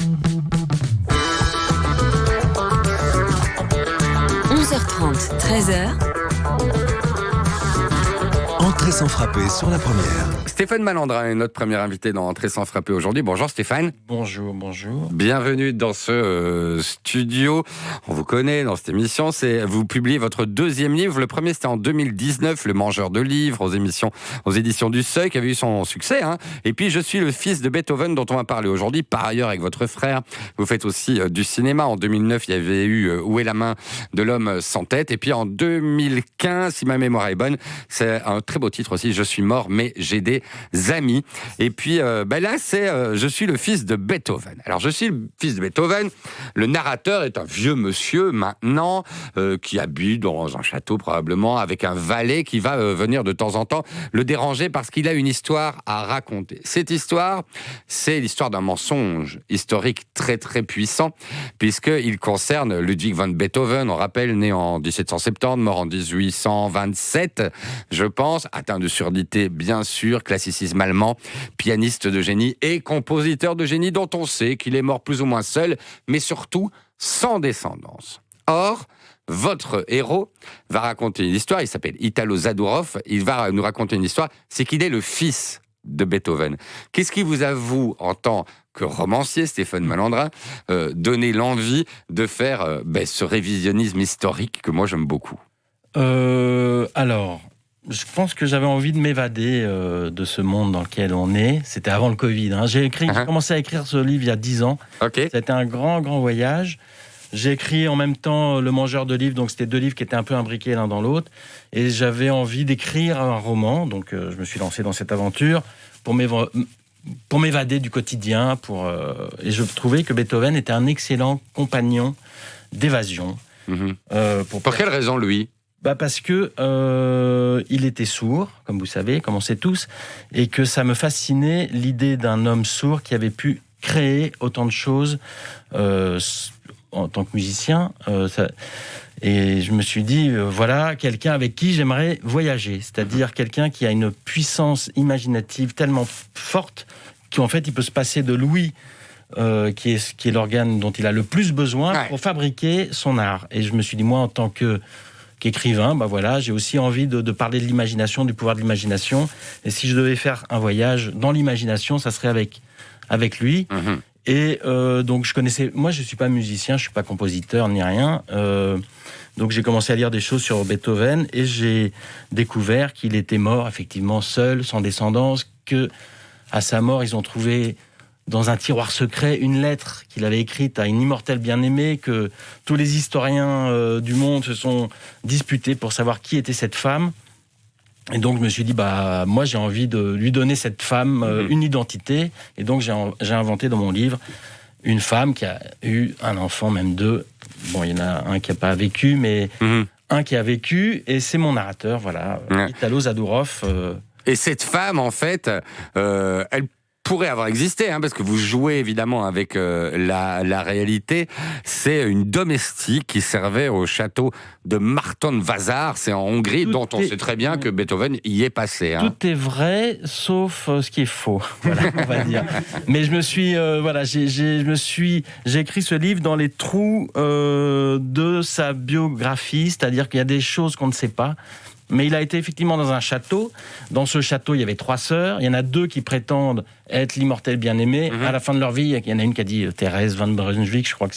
11h30, 13h. Entrée sans frapper sur la première. Stéphane Malandrin est notre premier invité dans Entrée sans frapper aujourd'hui. Bonjour Stéphane. Bonjour. Bienvenue dans ce studio. On vous connaît dans cette émission. Vous publiez votre deuxième livre. Le premier c'était en 2019, Le Mangeur de livres, aux éditions du Seuil, qui avait eu son succès. Et puis Je suis le fils de Beethoven, dont on va parler aujourd'hui. Par ailleurs, avec votre frère, vous faites aussi du cinéma. En 2009, il y avait eu Où est la main de l'homme sans tête. Et puis en 2015, si ma mémoire est bonne, c'est un très beau titre aussi, Je suis mort, mais j'ai des amis. Et puis là, c'est Je suis le fils de Beethoven. Alors, je suis le fils de Beethoven. Le narrateur est un vieux monsieur maintenant qui habite dans un château probablement avec un valet qui va venir de temps en temps le déranger parce qu'il a une histoire à raconter. Cette histoire, c'est l'histoire d'un mensonge historique très très puissant puisqu'il concerne Ludwig van Beethoven, on rappelle, né en 1770, mort en 1827, je pense, atteint de surdité bien sûr, classicisme allemand, pianiste de génie et compositeur de génie dont on sait qu'il est mort plus ou moins seul, mais surtout sans descendance. Or, votre héros va raconter une histoire, il s'appelle Italo Zadorov, il va nous raconter une histoire, c'est qu'il est le fils de Beethoven. Qu'est-ce qui vous a, vous, en tant que romancier, Stéphane Malandrin, donné l'envie de faire ce révisionnisme historique que moi j'aime beaucoup ? Alors, je pense que j'avais envie de m'évader de ce monde dans lequel on est. C'était avant le Covid. J'ai commencé à écrire ce livre il y a 10 ans. Okay. C'était un grand voyage. J'ai écrit en même temps Le Mangeur de livres, donc c'était 2 livres qui étaient un peu imbriqués l'un dans l'autre. Et j'avais envie d'écrire un roman, donc je me suis lancé dans cette aventure pour m'évader du quotidien. Et je trouvais que Beethoven était un excellent compagnon d'évasion. Pour quelle raison, lui ? Parce que il était sourd, comme vous savez, comme on sait tous, et que ça me fascinait l'idée d'un homme sourd qui avait pu créer autant de choses en tant que musicien. Et je me suis dit, voilà quelqu'un avec qui j'aimerais voyager, c'est-à-dire quelqu'un qui a une puissance imaginative tellement forte qu'en fait il peut se passer de l'ouïe, qui est l'organe dont il a le plus besoin pour fabriquer son art. Et je me suis dit, moi en tant qu'écrivain, j'ai aussi envie de parler de l'imagination, du pouvoir de l'imagination. Et si je devais faire un voyage dans l'imagination, ça serait avec lui. Et donc moi je suis pas musicien, je suis pas compositeur ni rien. Donc j'ai commencé à lire des choses sur Beethoven et j'ai découvert qu'il était mort effectivement seul, sans descendance, que à sa mort ils ont trouvé dans un tiroir secret une lettre qu'il avait écrite à une immortelle bien-aimée, que tous les historiens du monde se sont disputés pour savoir qui était cette femme. Et donc je me suis dit, moi j'ai envie de lui donner cette femme une identité. Et donc j'ai inventé dans mon livre une femme qui a eu un enfant, même 2. Bon, il y en a un qui n'a pas vécu, mais un qui a vécu. Et c'est mon narrateur, Italo Zadorov. Et cette femme, en fait, elle pourrait avoir existé, parce que vous jouez évidemment avec la réalité. C'est une domestique qui servait au château de Martonvásár, c'est en Hongrie, dont on sait très bien que Beethoven y est passé. Tout est vrai, sauf ce qui est faux, on va dire. Mais je me suis, j'ai écrit ce livre dans les trous de sa biographie, c'est-à-dire qu'il y a des choses qu'on ne sait pas. Mais il a été effectivement dans un château. Dans ce château, il y avait 3 sœurs. Il y en a 2 qui prétendent être l'immortelle bien-aimée. À la fin de leur vie, il y en a une qui a dit Thérèse van Brunswick, je crois,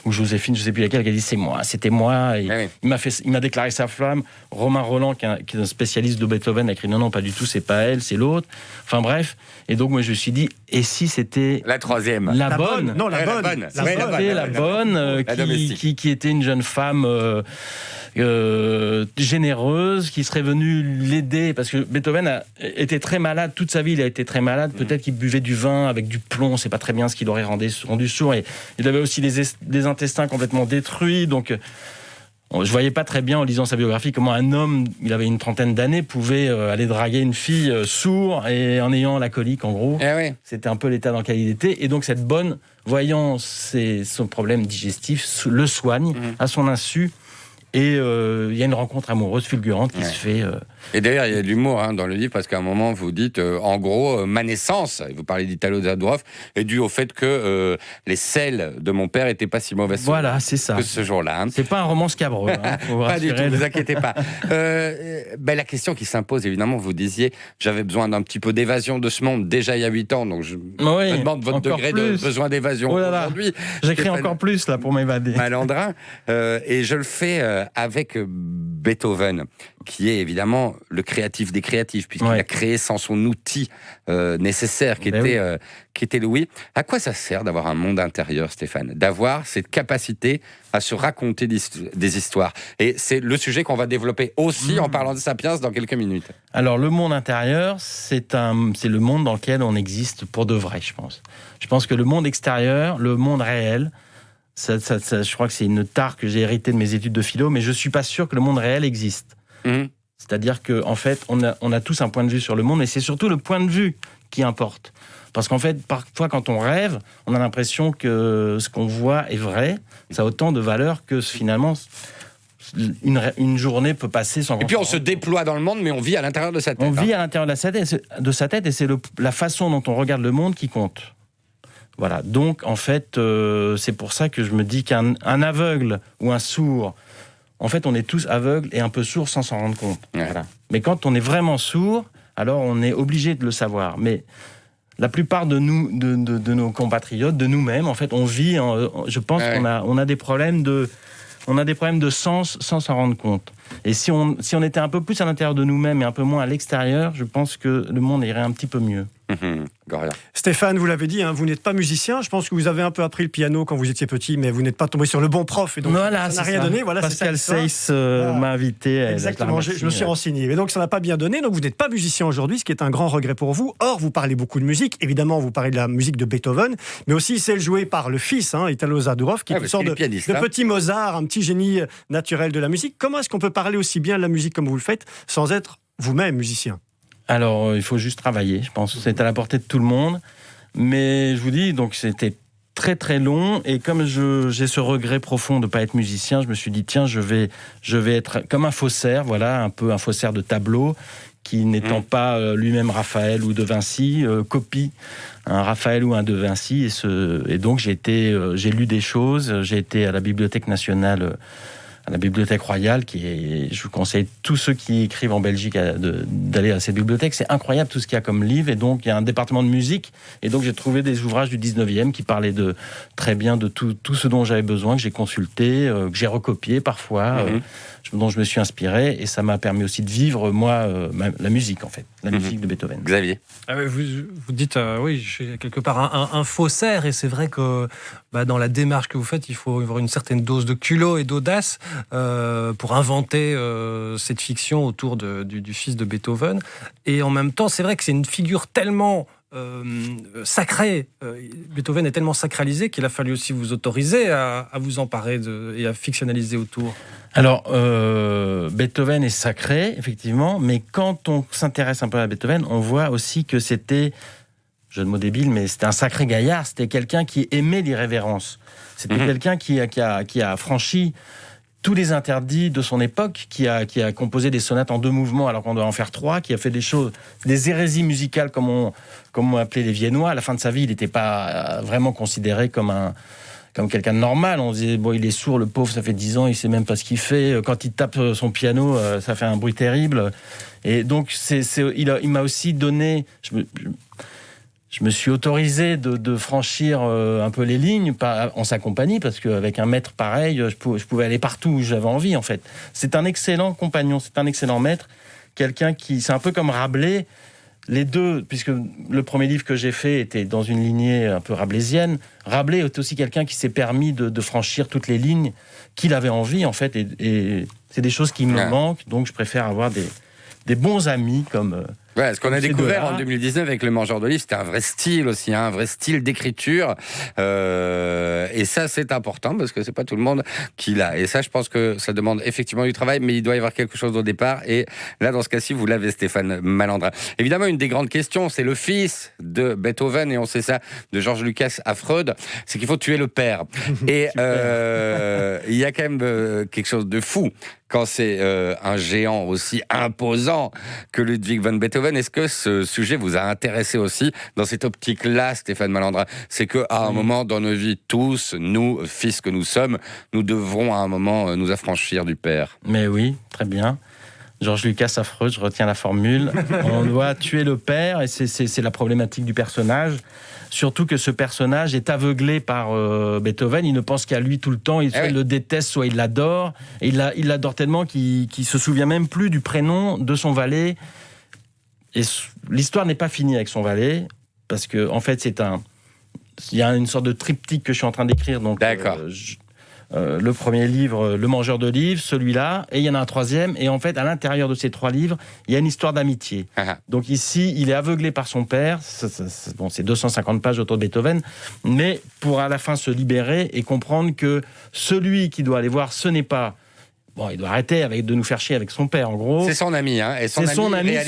ou Joséphine, je ne sais plus laquelle, qui a dit c'était moi. Et il m'a déclaré sa flamme. Romain Roland, qui est un spécialiste de Beethoven, a écrit non, pas du tout, c'est pas elle, c'est l'autre. Enfin bref. Et donc moi je me suis dit, et si c'était la troisième, la bonne, qui était une jeune femme généreuse, qui serait venue l'aider, parce que Beethoven était très malade toute sa vie. Il a été très malade. Peut-être qu'il buvait du vin avec du plomb. On ne sait pas très bien ce qui l'aurait rendu sourd. Et il avait aussi des intestins complètement détruits. Donc je voyais pas très bien en lisant sa biographie comment un homme, il avait une trentaine d'années, pouvait aller draguer une fille sourde et en ayant la colique en gros. C'était un peu l'état dans lequel il était. Et donc cette bonne, voyant son problème digestif, le soigne à son insu. Et il y a une rencontre amoureuse fulgurante qui se fait Et d'ailleurs, il y a de l'humour dans le livre, parce qu'à un moment, vous dites, en gros, ma naissance, vous parlez d'Italo Zadorov, est due au fait que les selles de mon père n'étaient pas si mauvaises Voilà, c'est ça. que ce jour-là. C'est pas un roman scabreux. Pas du tout, ne vous inquiétez pas. La question qui s'impose, évidemment, vous disiez, j'avais besoin d'un petit peu d'évasion de ce monde, déjà il y a 8 ans, donc je me demande votre degré de besoin d'évasion aujourd'hui. J'écris encore plus, là, pour m'évader. Malandrin. Et je le fais avec Beethoven, qui est évidemment le créatif des créatifs, puisqu'il a créé sans son outil nécessaire, qui était l'ouïe. À quoi ça sert d'avoir un monde intérieur, Stéphane ? D'avoir cette capacité à se raconter des histoires. Et c'est le sujet qu'on va développer aussi en parlant de Sapiens dans quelques minutes. Alors, le monde intérieur, c'est le monde dans lequel on existe pour de vrai, je pense. Je pense que le monde extérieur, le monde réel, je crois que c'est une tare que j'ai héritée de mes études de philo, mais je ne suis pas sûr que le monde réel existe. C'est-à-dire qu'en fait, on a tous un point de vue sur le monde, et c'est surtout le point de vue qui importe. Parce qu'en fait, parfois, quand on rêve, on a l'impression que ce qu'on voit est vrai. Ça a autant de valeur que finalement, une journée peut passer sans... Et puis on se déploie dans le monde, mais on vit à l'intérieur de sa tête. On vit à l'intérieur de sa tête, et c'est la façon dont on regarde le monde qui compte. Voilà. Donc, en fait, c'est pour ça que je me dis qu'un aveugle ou un sourd, en fait, on est tous aveugles et un peu sourds sans s'en rendre compte. Ouais. Voilà. Mais quand on est vraiment sourd, alors on est obligé de le savoir. Mais la plupart de nous, de nos compatriotes, de nous-mêmes, en fait, on vit. Je pense qu'on a des problèmes de sens sans s'en rendre compte. Et si on était un peu plus à l'intérieur de nous-mêmes et un peu moins à l'extérieur, je pense que le monde irait un petit peu mieux. Stéphane, vous l'avez dit, vous n'êtes pas musicien. Je pense que vous avez un peu appris le piano quand vous étiez petit, mais vous n'êtes pas tombé sur le bon prof. Et donc, ça n'a rien donné. Voilà, Pascal Seyss m'a invité. Exactement, je me suis renseigné. Mais donc, ça n'a pas bien donné. Donc, vous n'êtes pas musicien aujourd'hui, ce qui est un grand regret pour vous. Or, vous parlez beaucoup de musique. Évidemment, vous parlez de la musique de Beethoven, mais aussi celle jouée par le fils, Italo Zadorov, qui est une sorte de petit Mozart, un petit génie naturel de la musique. Comment est-ce qu'on peut parler aussi bien de la musique comme vous le faites, sans être vous-même musicien ? Alors, il faut juste travailler, je pense. C'est à la portée de tout le monde. Mais je vous dis, donc c'était très très long. Et comme j'ai ce regret profond de ne pas être musicien, je me suis dit, tiens, je vais être comme un faussaire, voilà, un peu un faussaire de tableau, qui n'étant pas lui-même Raphaël ou De Vinci, copie un Raphaël ou un De Vinci. Et donc j'ai lu des choses, j'ai été à la Bibliothèque nationale, à la Bibliothèque royale, je vous conseille tous ceux qui écrivent en Belgique d'aller à cette bibliothèque. C'est incroyable tout ce qu'il y a comme livre. Et donc, il y a un département de musique. Et donc, j'ai trouvé des ouvrages du 19e qui parlaient très bien de tout ce dont j'avais besoin, que j'ai consulté, que j'ai recopié parfois, dont je me suis inspiré. Et ça m'a permis aussi de vivre, moi, la musique, en fait. La musique de Beethoven. Xavier. Vous dites, oui, je suis quelque part un faussaire. Et c'est vrai que dans la démarche que vous faites, il faut avoir une certaine dose de culot et d'audace pour inventer cette fiction autour du fils de Beethoven. Et en même temps, c'est vrai que c'est une figure tellement sacrée. Beethoven est tellement sacralisé qu'il a fallu aussi vous autoriser à vous emparer et à fictionnaliser autour. Alors, Beethoven est sacré, effectivement, mais quand on s'intéresse un peu à Beethoven, on voit aussi que c'était, jeu de mots débile, mais c'était un sacré gaillard, c'était quelqu'un qui aimait l'irrévérence. C'était quelqu'un qui a franchi tous les interdits de son époque, qui a composé des sonates en 2 mouvements alors qu'on doit en faire 3, qui a fait des hérésies musicales comme on appelait les Viennois. À la fin de sa vie, il n'était pas vraiment considéré comme quelqu'un de normal. On disait, il est sourd, le pauvre, ça fait 10 ans, il sait même pas ce qu'il fait. Quand il tape son piano, ça fait un bruit terrible. Et donc, il m'a aussi donné... Je me suis autorisé de franchir un peu les lignes en sa compagnie, parce qu'avec un maître pareil, je pouvais aller partout où j'avais envie, en fait. C'est un excellent compagnon, c'est un excellent maître, quelqu'un c'est un peu comme Rabelais. Les deux, puisque le premier livre que j'ai fait était dans une lignée un peu rabelaisienne, Rabelais est aussi quelqu'un qui s'est permis de franchir toutes les lignes qu'il avait envie, en fait, et c'est des choses qui me manquent, donc je préfère avoir des bons amis comme... Ce qu'on a découvert en 2019 avec Le Mangeur de Livres, c'était un vrai style aussi, un vrai style d'écriture. Et ça, c'est important parce que c'est pas tout le monde qui l'a. Et ça, je pense que ça demande effectivement du travail, mais il doit y avoir quelque chose au départ. Et là, dans ce cas-ci, vous l'avez, Stéphane Malandrin. Évidemment, une des grandes questions, c'est le fils de Beethoven, et on sait ça de George Lucas à Freud, c'est qu'il faut tuer le père. Et il y a quand même quelque chose de fou quand c'est un géant aussi imposant que Ludwig van Beethoven. Est-ce que ce sujet vous a intéressé aussi dans cette optique-là, Stéphane Malandrin? C'est qu'à un moment dans nos vies, tous, nous, fils que nous sommes, nous devrons à un moment nous affranchir du père. Mais oui, très bien. Georges Lucas affreux, je retiens la formule. On doit tuer le père, et c'est la problématique du personnage. Surtout que ce personnage est aveuglé par Beethoven. Il ne pense qu'à lui tout le temps. Soit il le déteste, soit il l'adore. Et il l'adore tellement qu'il se souvient même plus du prénom de son valet. Et l'histoire n'est pas finie avec son valet, parce que en fait, il y a une sorte de triptyque que je suis en train d'écrire. Donc, d'accord. Le premier livre, Le Mangeur de livres, celui-là, et il y en a un troisième, et en fait, à l'intérieur de ces 3 livres, il y a une histoire d'amitié. Donc ici, il est aveuglé par son père, c'est 250 pages autour de Beethoven, mais pour à la fin se libérer et comprendre que celui qui doit aller voir, ce n'est pas... Bon, il doit arrêter de nous faire chier avec son père, en gros. C'est son ami, hein, et c'est son valet,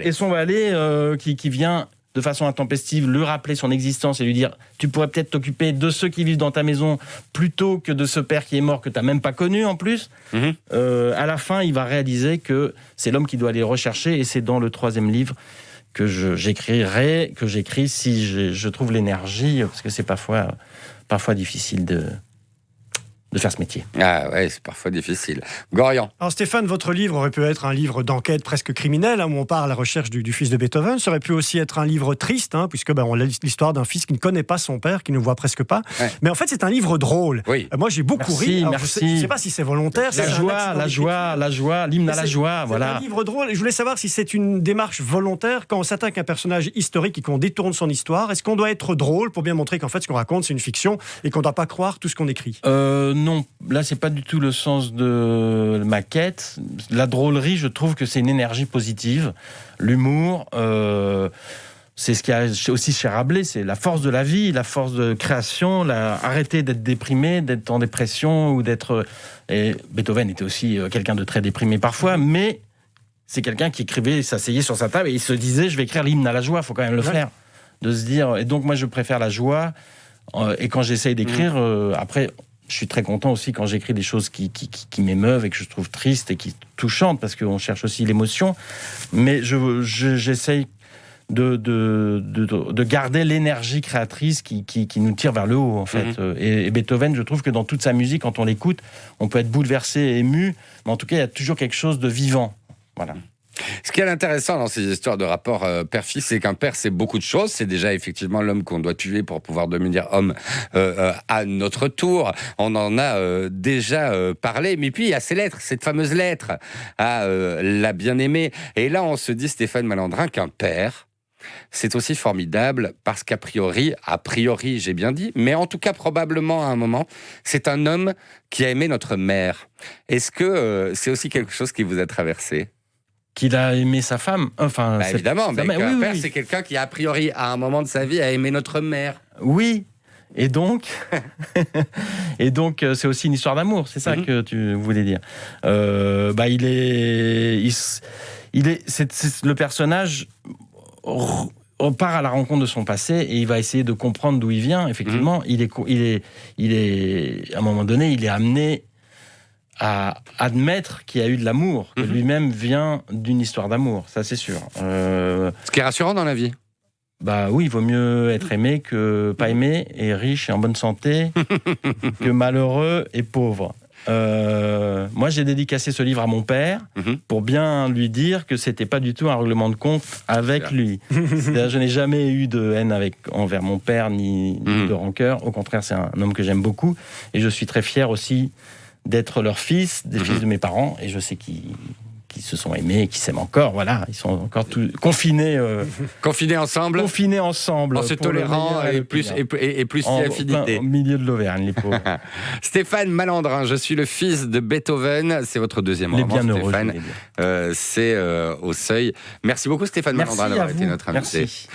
et son valet qui vient... de façon intempestive, lui rappeler son existence et lui dire « Tu pourrais peut-être t'occuper de ceux qui vivent dans ta maison plutôt que de ce père qui est mort que tu n'as même pas connu en plus. » À la fin, il va réaliser que c'est l'homme qui doit aller le rechercher, et c'est dans le 3e livre que j'écris si je trouve l'énergie, parce que c'est parfois difficile de faire ce métier. Ah ouais, c'est parfois difficile. Gorian. Alors Stéphane, votre livre aurait pu être un livre d'enquête presque criminelle, où on part à la recherche du fils de Beethoven. Ça aurait pu aussi être un livre triste, puisque on a l'histoire d'un fils qui ne connaît pas son père, qui ne voit presque pas. Ouais. Mais en fait, c'est un livre drôle. Oui. Moi, j'ai beaucoup ri. Alors, merci. Je ne sais pas si c'est volontaire. La joie, l'hymne à la joie. Voilà. C'est un livre drôle. Et je voulais savoir si c'est une démarche volontaire quand on s'attaque à un personnage historique et qu'on détourne son histoire. Est-ce qu'on doit être drôle pour bien montrer qu'en fait, ce qu'on raconte, c'est une fiction et qu'on ne doit pas croire tout ce qu'on écrit? Non. Là, c'est pas du tout le sens de ma quête. La drôlerie, je trouve que c'est une énergie positive. L'humour, c'est ce qu'il y a aussi chez Rabelais, c'est la force de la vie, la force de création, arrêter d'être déprimé, d'être en dépression ou d'être... Et Beethoven était aussi quelqu'un de très déprimé parfois, mais c'est quelqu'un qui écrivait, s'asseyait sur sa table et il se disait « Je vais écrire l'hymne à la joie, il faut quand même le faire ». De se dire... Et donc, moi, je préfère la joie. Et quand j'essaye d'écrire, après... Je suis très content aussi quand j'écris des choses qui m'émeuvent et que je trouve tristes et qui touchantes, parce qu'on cherche aussi l'émotion. Mais j'essaye de garder l'énergie créatrice qui nous tire vers le haut, en fait. Et Beethoven, je trouve que dans toute sa musique, quand on l'écoute, on peut être bouleversé et ému, mais en tout cas, il y a toujours quelque chose de vivant. Voilà. Ce qui est intéressant dans ces histoires de rapport père-fils, c'est qu'un père, c'est beaucoup de choses. C'est déjà effectivement l'homme qu'on doit tuer pour pouvoir devenir homme à notre tour. On en a déjà parlé. Mais puis, il y a ces lettres, cette fameuse lettre à la bien-aimée. Et là, on se dit, Stéphane Malandrin, qu'un père, c'est aussi formidable parce qu'a priori, j'ai bien dit, mais en tout cas, probablement à un moment, c'est un homme qui a aimé notre mère. Est-ce que c'est aussi quelque chose qui vous a traversé ? Qu'il a aimé sa femme. Enfin, évidemment, mais un père, c'est quelqu'un qui, a priori, à un moment de sa vie, a aimé notre mère. Oui, et donc, c'est aussi une histoire d'amour, c'est ça que tu voulais dire. Le personnage part à la rencontre de son passé et il va essayer de comprendre d'où il vient. Effectivement, il est, à un moment donné, il est amené à admettre qu'il y a eu de l'amour, que lui-même vient d'une histoire d'amour, ça c'est sûr. Ce qui est rassurant dans la vie. Bah oui, il vaut mieux être aimé que pas aimé, et riche et en bonne santé, que malheureux et pauvre. Moi, j'ai dédicacé ce livre à mon père pour bien lui dire que c'était pas du tout un règlement de compte avec lui. C'est-à-dire, je n'ai jamais eu de haine envers mon père ni de rancœur. Au contraire, c'est un homme que j'aime beaucoup et je suis très fier aussi d'être leur fils, des fils de mes parents, et je sais qu'ils se sont aimés, qu'ils s'aiment encore, voilà, ils sont encore tous confinés. Confinés ensemble. En se tolérant et plus d'affinité. Au milieu de l'Auvergne, les pauvres. Stéphane Malandrin, je suis le fils de Beethoven, c'est votre deuxième roman, Stéphane. C'est au Seuil. Merci beaucoup Stéphane Malandrin d'avoir été notre invité. Merci.